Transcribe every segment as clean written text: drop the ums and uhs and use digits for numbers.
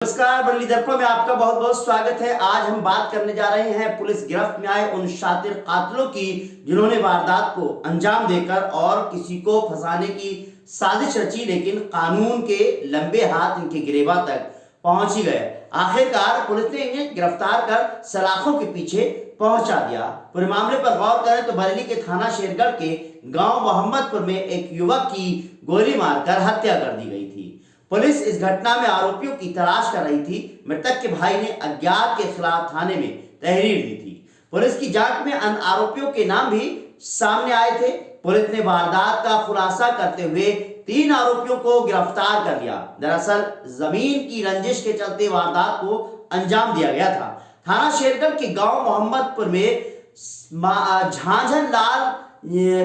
नमस्कार, बरली दर्पण में आपका बहुत बहुत स्वागत है। आज हम बात करने जा रहे हैं पुलिस गिरफ्त में आए उन शातिर कातिलों की जिन्होंने वारदात को अंजाम देकर और किसी को फंसाने की साजिश रची, लेकिन कानून के लंबे हाथ इनके गिरेबान तक पहुंच ही गए। आखिरकार पुलिस ने इन्हें गिरफ्तार कर सलाखों के पीछे पहुंचा दिया। पूरे मामले पर गौर करें तो बरेली के थाना शेरगढ़ के गांव मोहम्मदपुर में एक युवक की गोली मारकर हत्या कर दी गई थी। पुलिस इस घटना में आरोपियों की तलाश कर रही थी। मृतक के भाई ने अज्ञात के खिलाफ थाने में तहरीर दी थी। पुलिस की जांच में अन्य आरोपियों के नाम भी सामने आए थे। पुलिस ने वारदात का खुलासा करते हुए 3 आरोपियों को गिरफ्तार कर लिया। दरअसल जमीन की रंजिश के चलते वारदात को अंजाम दिया गया था। थाना शेरगढ़ के गांव मोहम्मदपुर में झांझन लाल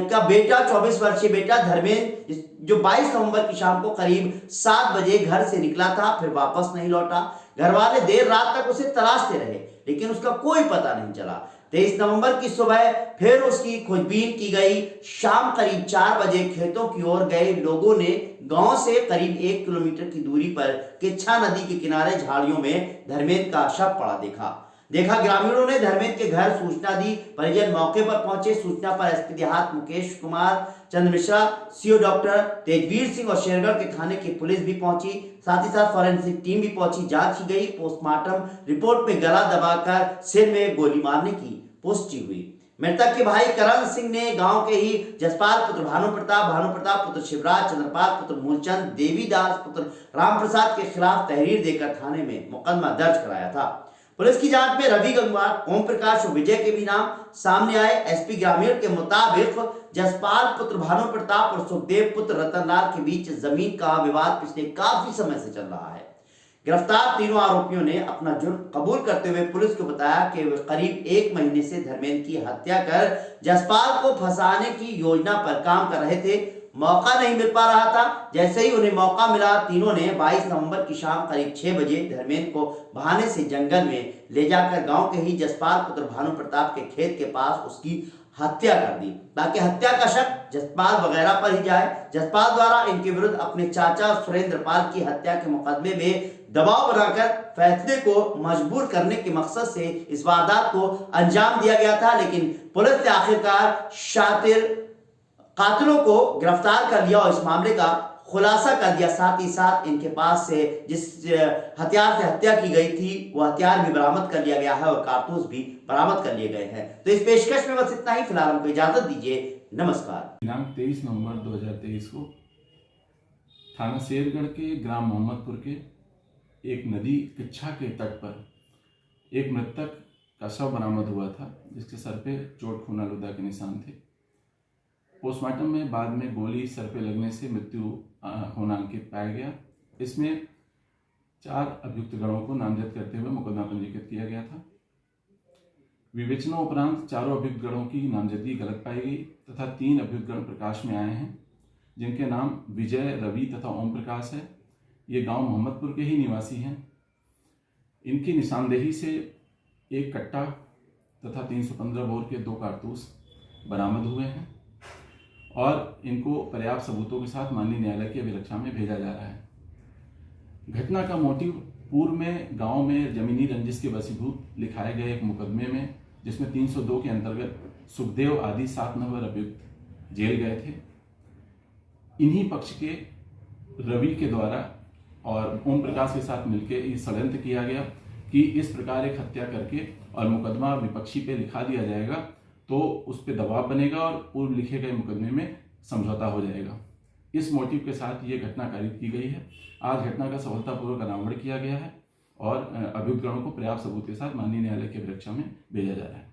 का बेटा 24 वर्षीय बेटा धर्मेंद्र, जो 22 नवंबर की शाम को करीब 7 बजे घर से निकला था, फिर वापस नहीं लौटा। घर वाले देर रात तक उसे तलाशते रहे, लेकिन उसका कोई पता नहीं चला। 23 नवंबर की सुबह फिर उसकी खोजबीन की गई। शाम करीब 4 बजे खेतों की ओर गए लोगों ने गांव से करीब 1 किलोमीटर की दूरी पर किच्छा नदी के किनारे झाड़ियों में धर्मेंद्र का शव पड़ा देखा। ग्रामीणों ने धर्मेंद्र के घर सूचना दी। परिजन मौके पर पहुंचे। सूचना पर एसपी देहात मुकेश कुमार चंद्र मिश्रा, सीओ डॉक्टर तेजवीर सिंह और शेरगढ़ के थाने की पुलिस भी पहुंची। साथ ही साथ फॉरेंसिक टीम भी पहुंची। जांच की गई। पोस्टमार्टम रिपोर्ट में गला दबाकर सिर में गोली मारने की पुष्टि हुई। मृतक के भाई करण सिंह ने गांव के ही जसपाल पुत्र भानु प्रताप पुत्र शिवराज, चंद्रपाल पुत्र मूलचंद, देवीदास पुत्र राम प्रसाद के खिलाफ तहरीर देकर थाने में मुकदमा दर्ज कराया था। पुलिस की जांच में रवि गंगवार, ओम प्रकाश और विजय के भी नाम सामने आए। एसपी ग्रामीण के मुताबिक जसपाल पुत्र भानु प्रताप और सुखदेव पुत्र रतनलाल के बीच जमीन का विवाद पिछले काफी समय से चल रहा है। गिरफ्तार तीनों आरोपियों ने अपना जुर्म कबूल करते हुए पुलिस को बताया कि वे करीब 1 महीने से धर्मेंद्र की हत्या कर जसपाल को फंसाने की योजना पर काम कर रहे थे। मौका नहीं मिल पा रहा था। जैसे ही उन्हें मौका मिला, तीनों ने 22 नवंबर की शाम करीब 6 बजे धर्मेंद्र को बहाने से जंगल में ले जाकर गांव के ही जसपाल पुत्र भानु प्रताप के खेत के पास उसकी हत्या कर दी, ताकि हत्या का शक जसपाल वगैरह पर ही जाए। जसपाल द्वारा इनके विरुद्ध अपने चाचा सुरेंद्र पाल की हत्या के मुकदमे में दबाव बनाकर फैसले को मजबूर करने के मकसद से इस वारदात को अंजाम दिया गया था। लेकिन पुलिस ने आखिरकार शातिर कातिलों को गिरफ्तार कर लिया और इस मामले का खुलासा कर दिया। साथ ही साथ इनके पास से जिस हथियार से हत्या की गई थी वो हथियार भी बरामद कर लिया गया है और कारतूस भी बरामद कर लिए गए हैं। तो इस पेशकश में बस इतना ही। फिलहाल हमको इजाजत दीजिए। नमस्कार। दिनांक 23 नवंबर 2023 को थाना शेरगढ़ के ग्राम मोहम्मदपुर के एक नदी किच्छा के तट पर एक मृतक का शव बरामद हुआ था, जिसके सर पे चोट खून आलूदा के निशान थे। पोस्टमार्टम में बाद में गोली सर पे लगने से मृत्यु होना अंकित पाया गया। इसमें 4 अभियुक्त गणों को नामजद करते हुए मुकदमा पंजीकृत किया गया था। विवेचना उपरांत चारों अभियुक्त गणों की नामजदगी गलत पाई गई तथा 3 अभियुक्त गण प्रकाश में आए हैं, जिनके नाम विजय, रवि तथा ओम प्रकाश है। ये गांव मोहम्मदपुर के ही निवासी हैं। इनकी निशानदेही से 1 कट्टा तथा 315 बोर के 2 कारतूस बरामद हुए हैं और इनको पर्याप्त सबूतों के साथ माननीय न्यायालय की अभिरक्षा में भेजा जा रहा है। घटना का मोटिव पूर्व में गांव में जमीनी रंजिश के वशीभूत लिखाए गए एक मुकदमे में, जिसमें 302 के अंतर्गत सुखदेव आदि 7 नंबर अभियुक्त जेल गए थे। इन्हीं पक्ष के रवि के द्वारा और ओम प्रकाश के साथ मिलकर ये षड्यंत्र किया गया कि इस प्रकार एक हत्या करके और मुकदमा विपक्षी पे लिखा दिया जाएगा तो उस पर दबाव बनेगा और पूर्व लिखे गए मुकदमे में समझौता हो जाएगा। इस मोटिव के साथ ये घटना कारित की गई है। आज घटना का सफलतापूर्वक अनावरण किया गया है और अभियुक्त गणों को पर्याप्त सबूत के साथ माननीय न्यायालय की अभिरक्षा में भेजा जा रहा है।